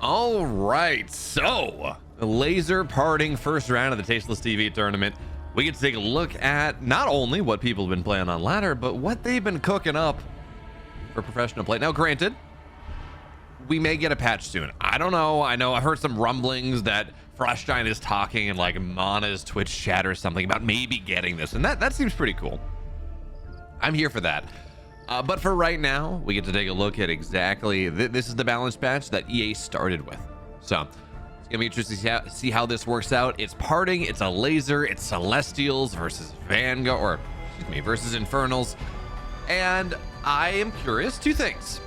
All right, so Elazer parting first round of the Tasteless TV tournament. We get to take a look at not only what people have been playing on ladder, but what they've been cooking up for professional play. Now, granted, we may get a patch soon. I don't know. I know I've heard some rumblings that Frost Giant is talking in like Mana's Twitch chat or something about maybe getting this, and that seems pretty cool. I'm here for that. But for right now, we get to take a look at exactly this is the balance patch that EA started with. So it's gonna be interesting to see how this works out. It's parting, it's Elazer, it's Celestials versus Vanguard, or excuse me, versus Infernals. And I am curious, two things.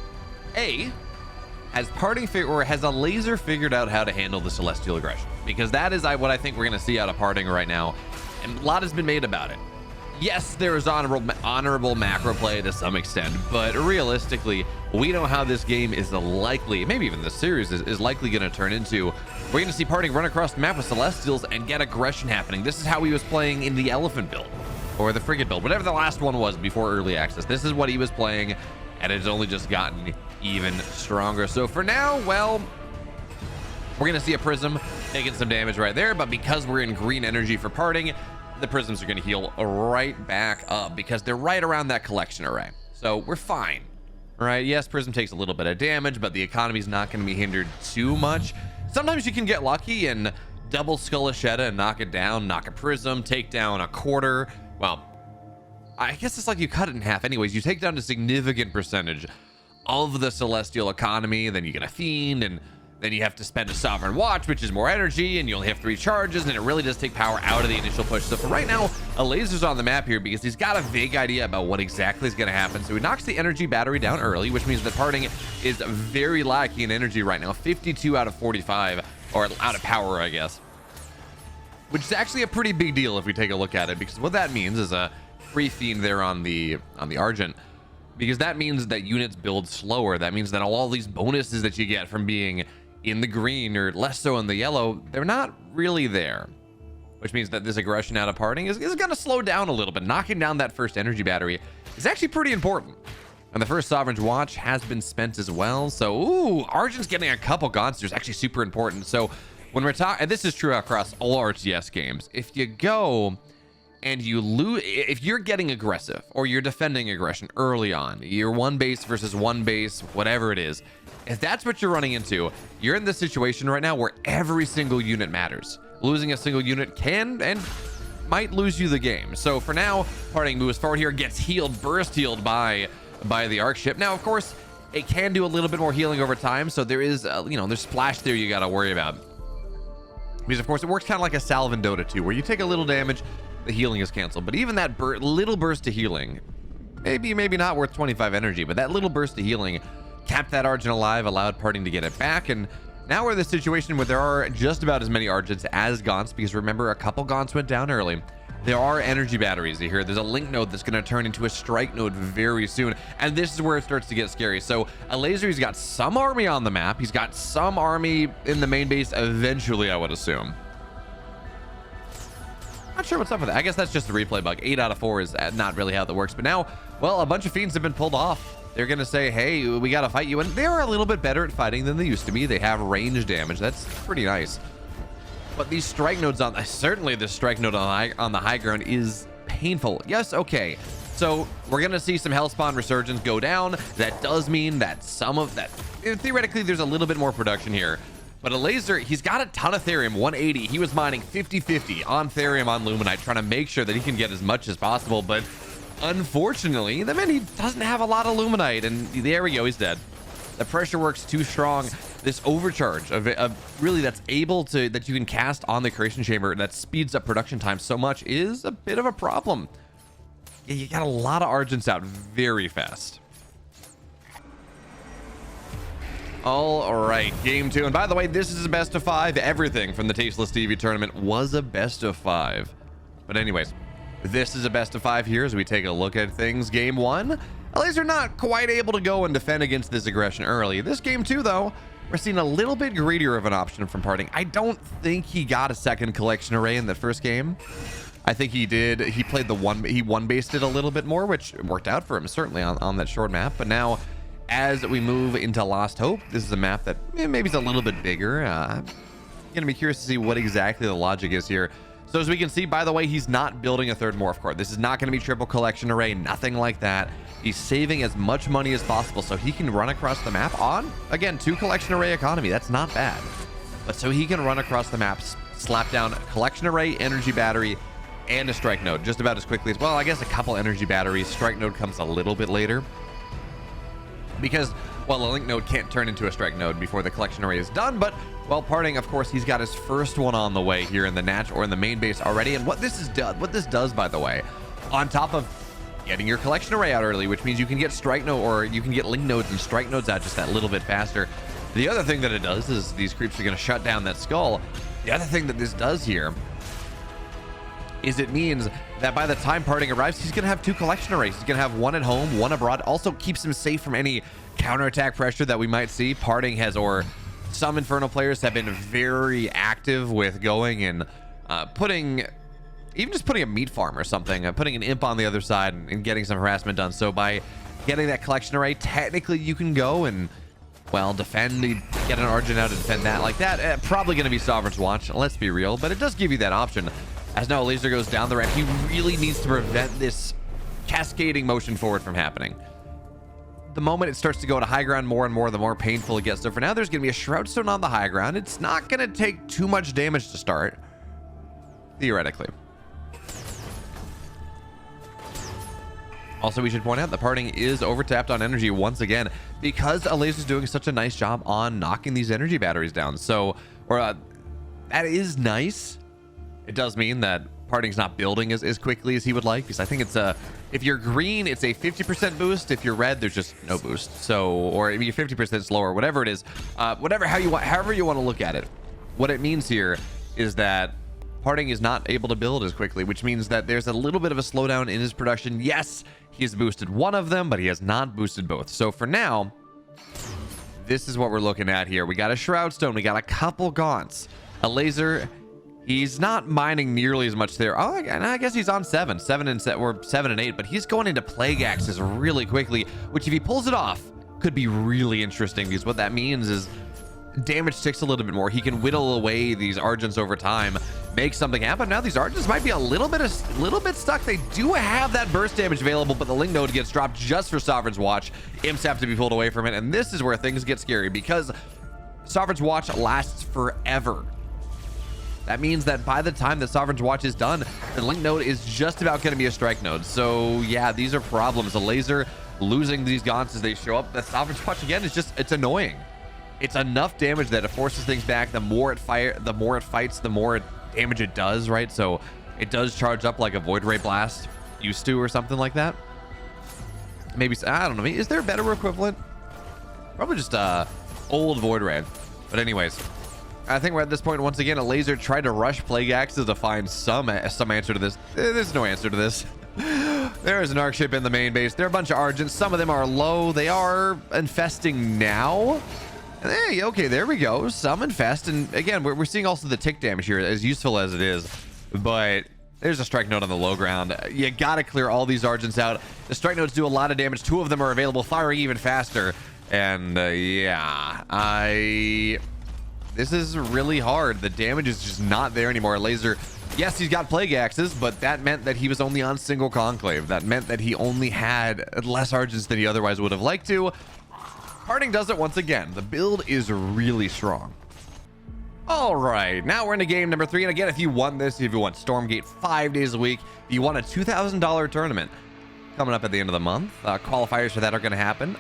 A, has Elazer figured out how to handle the Celestial aggression? Because that is what I think we're gonna see out of parting right now. And a lot has been made about it. Yes, there is honorable macro play to some extent, but realistically, we know how this game is likely, maybe even the series is likely going to turn into. We're going to see Parting run across the map with Celestials and get aggression happening. This is how he was playing in the Elephant build, or the Frigate build, whatever the last one was before early access. This is what he was playing, and it's only just gotten even stronger. So for now, well, we're going to see a Prism taking some damage right there, but because we're in green energy for Parting, the prisms are going to heal right back up because they're right around that collection array. So we're fine, right? Yes, prism takes a little bit of damage, but the economy is not going to be hindered too much. Sometimes you can get lucky and double Skull Asheta and knock it down, knock a prism, take down a quarter. Well, I guess it's like you cut it in half anyways. You take down a significant percentage of the Celestial economy, then you get a Fiend, and then you have to spend a Sovereign Watch, which is more energy, and you only have 3 charges, and it really does take power out of the initial push. So for right now, Elazer's on the map here because he's got a vague idea about what exactly is going to happen. So he knocks the energy battery down early, which means that Parting is very lacking in energy right now. 52 out of 45, or out of power, I guess. Which is actually a pretty big deal if we take a look at it, because what that means is a free Fiend there on the Argent. Because that means that units build slower. That means that all these bonuses that you get from being in the green or less so in the yellow, they're not really there, which means that this aggression out of Parting is going to slow down a little bit. Knocking down that first energy battery is actually pretty important, and the first Sovereign's Watch has been spent as well. So ooh, Argent's getting a couple Gonsters, actually super important. So when we're talking, and this is true across all RTS games, if you go and you lose, if you're getting aggressive or you're defending aggression early on, you're one base versus one base, whatever it is, if that's what you're running into, you're in this situation right now where every single unit matters. Losing a single unit can and might lose you the game. So for now, Parting moves forward here, gets healed, burst healed by the Arc ship. Now, of course, it can do a little bit more healing over time, so there is, there's splash there you got to worry about. Because, of course, it works kind of like a salve in Dota 2, where you take a little damage, the healing is canceled. But even that little burst of healing, maybe not worth 25 energy, but that little burst of healing kept that Argent alive, allowed Parting to get it back, and now we're in the situation where there are just about as many Argents as Gaunts, because remember, a couple Gaunts went down early. There are energy batteries here. There's a link node that's going to turn into a strike node very soon, and this is where it starts to get scary. So Elazer, he's got some army on the map. He's got some army in the main base eventually, I would assume. Not sure what's up with that. I guess that's just the replay bug. 8 out of 4 is not really how that works. But now, well, a bunch of Fiends have been pulled off. They're going to say, hey, we got to fight you. And they're a little bit better at fighting than they used to be. They have range damage. That's pretty nice. But these strike nodes certainly the strike node on the high ground is painful. Yes, okay. So we're going to see some Hellspawn Resurgence go down. That does mean that some of that, theoretically, there's a little bit more production here. But Elazer, he's got a ton of Therium, 180. He was mining 50-50 on Therium, on Luminite, trying to make sure that he can get as much as possible. But unfortunately, the man, he doesn't have a lot of Luminite, and there we go, he's dead. The pressure works too strong. This overcharge of really that you can cast on the creation chamber that speeds up production time so much is a bit of a problem. Yeah, you got a lot of Argents out very fast. All right, game 2. And by the way, this is a best of 5. Everything from the Tasteless TV tournament was a best of 5. But anyways, this is a best of 5 here as we take a look at things. Game 1, Elazer not quite able to go and defend against this aggression early. This game 2, though, we're seeing a little bit greedier of an option from Parting. I don't think he got a second collection array in the first game. I think he did. He played he one-based it a little bit more, which worked out for him, certainly on that short map. But now as we move into Lost Hope, this is a map that maybe is a little bit bigger. I'm gonna be curious to see what exactly the logic is here. So as we can see, by the way, he's not building a third morph core. This is not going to be triple collection array, nothing like that. He's saving as much money as possible so he can run across the map on, again, 2 collection array economy. That's not bad. But so he can run across the maps, slap down collection array, energy battery, and a strike node just about as quickly as, well, I guess a couple energy batteries. Strike node comes a little bit later because, well, the link node can't turn into a strike node before the collection array is done. But, well, Parting, of course, he's got his first one on the way here in the natch or in the main base already. And what this does, by the way, on top of getting your collection array out early, which means you can get strike node, or you can get link nodes and strike nodes out just that little bit faster. The other thing that it does is these creeps are going to shut down that skull. The other thing that this does here is it means that by the time Parting arrives, he's going to have 2 collection arrays. He's going to have 1 at home, 1 abroad. Also keeps him safe from any counterattack pressure that we might see. Parting has, or some Infernal players have been very active with going and putting a meat farm or something, putting an imp on the other side and getting some harassment done. So by getting that collection array, technically you can go and, well, defend, get an Argent out to defend that like that. Probably going to be Sovereign's Watch, let's be real, but it does give you that option. As now Elazer goes down the ramp, he really needs to prevent this cascading motion forward from happening. The moment it starts to go to high ground more and more, the more painful it gets. So for now, there's going to be a Shroud Stone on the high ground. It's not going to take too much damage to start, theoretically. Also, we should point out that Parting is overtapped on energy once again because Elazer's doing such a nice job on knocking these energy batteries down. So, that is nice. It does mean that Parting's not building as quickly as he would like, because I think it's if you're green, it's a 50% boost. If you're red, there's just no boost. So, or maybe 50% slower, whatever it is, however you want to look at it. What it means here is that Parting is not able to build as quickly, which means that there's a little bit of a slowdown in his production. Yes, he's boosted one of them, but he has not boosted both. So for now, this is what we're looking at here. We got a Shroud Stone, we got a couple Gaunts. Elazer, he's not mining nearly as much there. Oh, and I guess he's on 7 and 8, but he's going into Plague Axes really quickly, which if he pulls it off, could be really interesting, because what that means is damage sticks a little bit more. He can whittle away these Argents over time, make something happen. Now these Argents might be a little bit stuck. They do have that burst damage available, but the link node gets dropped just for Sovereign's Watch. Imps have to be pulled away from it, and this is where things get scary, because Sovereign's Watch lasts forever. That means that by the time that Sovereign's Watch is done, the link node is just about going to be a strike node. So yeah, these are problems. Elazer losing these Gaunts as they show up. The Sovereign's Watch again is just, it's annoying. It's enough damage that it forces things back. The more it fights, the more damage it does, right? So it does charge up like a Void Ray Blast used to, or something like that. Maybe, I don't know. Is there a better equivalent? Probably just old Void Ray. But anyways, I think we're at this point once again. Elazer tried to rush Plague Axes to find some answer to this. There's no answer to this. There is an Arc Ship in the main base. There are a bunch of Argents. Some of them are low. They are infesting now. Hey, okay, there we go. Some infest, and again, we're seeing also the tick damage here, as useful as it is. But there's a strike node on the low ground. You gotta clear all these Argents out. The strike nodes do a lot of damage. 2 of them are available, firing even faster. And yeah, this is really hard. The damage is just not there anymore. Elazer, yes, he's got Plague Axes, but that meant that he was only on single Conclave. That meant that he only had less Argents than he otherwise would have liked to. Parting does it once again. The build is really strong. All right, now we're into game number 3. And again, if you want this, if you want Stormgate 5 days a week, if you want a $2,000 tournament coming up at the end of the month, qualifiers for that are going to happen.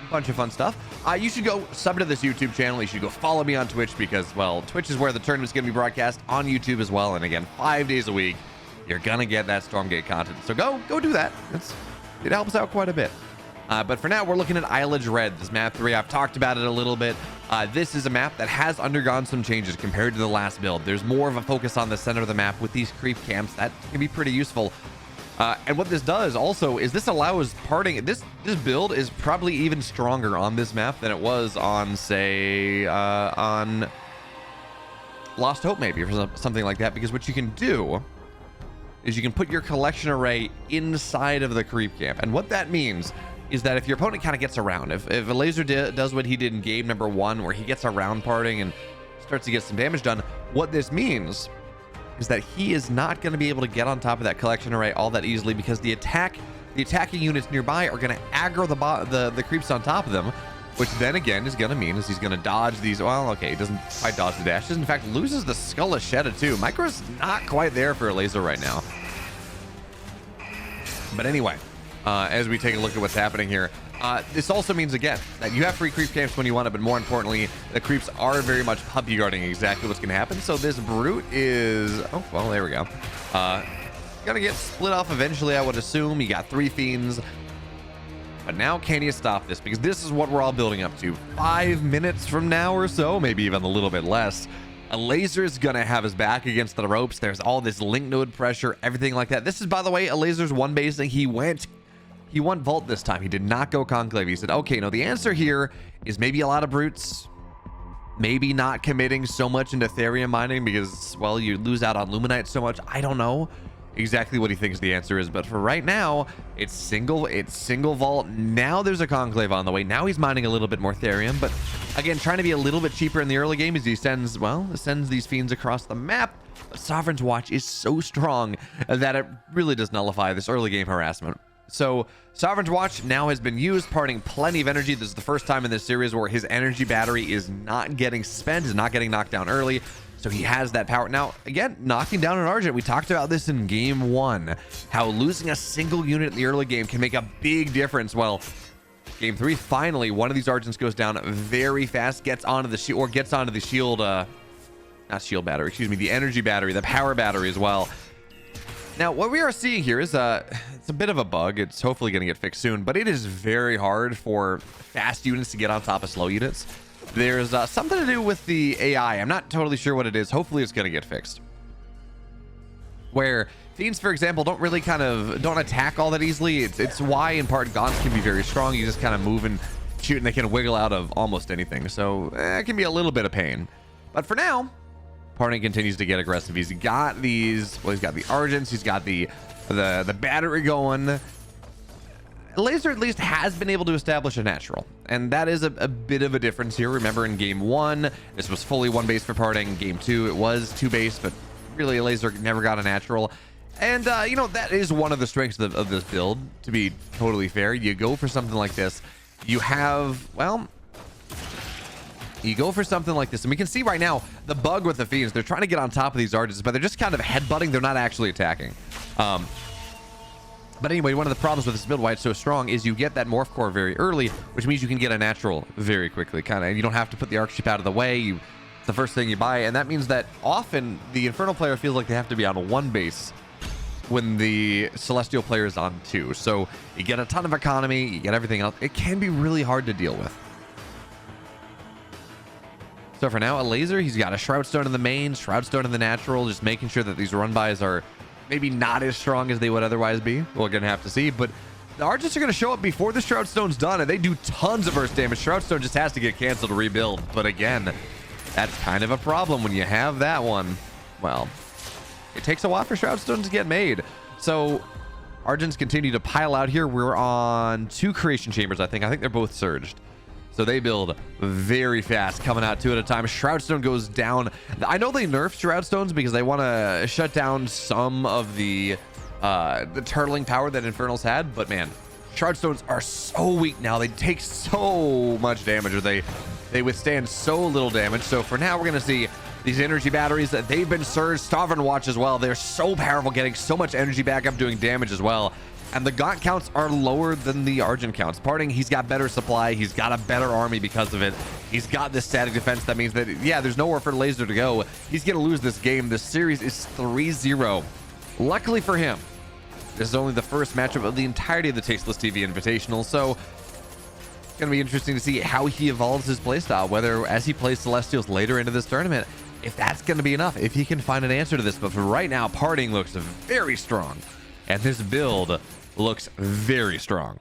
A bunch of fun stuff. You should go sub to this YouTube channel. You should go follow me on Twitch, because, well, Twitch is where the tournament's going to be broadcast, on YouTube as well. And again, 5 days a week, you're going to get that Stormgate content. So go do that. It helps out quite a bit. But for now, we're looking at Isledge Red. This map 3, I've talked about it a little bit. This is a map that has undergone some changes compared to the last build. There's more of a focus on the center of the map with these creep camps. That can be pretty useful. And what this does also is this allows Parting. This build is probably even stronger on this map than it was on, say, on Lost Hope, maybe, or something like that. Because what you can do is you can put your collection array inside of the creep camp. And what that means is that if your opponent kind of gets around, if Elazer does what he did in game number 1, where he gets around Parting and starts to get some damage done, what this means is that he is not going to be able to get on top of that collection array all that easily, because the attacking units nearby are going to aggro the creeps on top of them, which then again is going to mean is he's going to dodge these. Well, okay, he doesn't quite dodge the dashes. In fact, loses the Skull of Shedda too. Micro's not quite there for Elazer right now. But anyway, as we take a look at what's happening here, this also means, again, that you have free creep camps when you want it, but more importantly, the creeps are very much puppy guarding exactly what's going to happen. So this brute is, oh, well, there we go. Gonna get split off eventually, I would assume. You got 3 fiends. But now, can you stop this? Because this is what we're all building up to. 5 minutes from now or so, maybe even a little bit less, Elazer is going to have his back against the ropes. There's all this link node pressure, everything like that. This is, by the way, Elazer's one basing. He went Vault this time. He did not go Conclave. He said, okay, no, the answer here is maybe a lot of brutes. Maybe not committing so much into Therium mining because, well, you lose out on Luminite so much. I don't know exactly what he thinks the answer is, but for right now, it's single vault. Now there's a Conclave on the way. Now he's mining a little bit more Therium, but again, trying to be a little bit cheaper in the early game as he sends these fiends across the map. But Sovereign's Watch is so strong that it really does nullify this early game harassment. So Sovereign's Watch now has been used, Parting plenty of energy. This is the first time in this series where his energy battery is not getting spent, is not getting knocked down early. So he has that power. Now, again, knocking down an Argent. We talked about this in game 1, how losing a single unit in the early game can make a big difference. Well, game 3, finally, one of these Argents goes down very fast, gets onto the shield, or gets onto the shield, not shield battery, excuse me, the energy battery, the power battery as well. Now, what we are seeing here is it's a bit of a bug. It's hopefully going to get fixed soon, but it is very hard for fast units to get on top of slow units. There's something to do with the AI. I'm not totally sure what it is. Hopefully it's going to get fixed. Where fiends, for example, don't attack all that easily. It's why in part Gaunts can be very strong. You just kind of move and shoot and they can wiggle out of almost anything. So it can be a little bit of pain. But for now, Parting continues to get aggressive. He's got these, well, he's got the Argents, he's got the battery going. Elazer at least has been able to establish a natural, and that is a bit of a difference here. Remember, in game 1, this was fully 1 base for Parting. Game 2, it was 2 base, but really Elazer never got a natural. And you know, that is one of the strengths of this build, to be totally fair. You go for something like this, you have, well, you go for something like this, and we can see right now the bug with the fiends. They're trying to get on top of these Argents, but they're just kind of headbutting. They're not actually attacking. But anyway, one of the problems with this build, why it's so strong, is you get that Morph Core very early, which means you can get a natural very quickly. You don't have to put the Arc Ship out of the way. It's the first thing you buy, and that means that often the Infernal player feels like they have to be on 1 base when the Celestial player is on 2. So you get a ton of economy, you get everything else. It can be really hard to deal with. So for now, Elazer, he's got a Shroud Stone in the main, Shroud Stone in the natural, just making sure that these run-bys are maybe not as strong as they would otherwise be. We're going to have to see, but the Argents are going to show up before the Shroud Stone's done, and they do tons of burst damage. Shroud Stone just has to get canceled to rebuild, but again, that's kind of a problem when you have that one. Well, it takes a while for Shroud Stone to get made. So Argents continue to pile out here. We're on 2 creation chambers, I think. I think they're both surged. So they build very fast, coming out 2 at a time. Shroud Stone goes down. I know they nerfed Shroud Stones because they want to shut down some of the turtling power that Infernals had, but man, Shroud Stones are so weak now. They take so much damage, or they withstand so little damage. So for now, we're going to see these energy batteries that they've been surged. Sovereign Watch as well. They're so powerful, getting so much energy back up, doing damage as well. And the Gaunt counts are lower than the Argent counts. Parting, he's got better supply. He's got a better army because of it. He's got this static defense. That means that, yeah, there's nowhere for Elazer to go. He's going to lose this game. This series is 3-0. Luckily for him, this is only the first matchup of the entirety of the Tasteless TV Invitational. So it's going to be interesting to see how he evolves his playstyle, whether as he plays Celestials later into this tournament, if that's going to be enough, if he can find an answer to this. But for right now, Parting looks very strong. And this build looks very strong.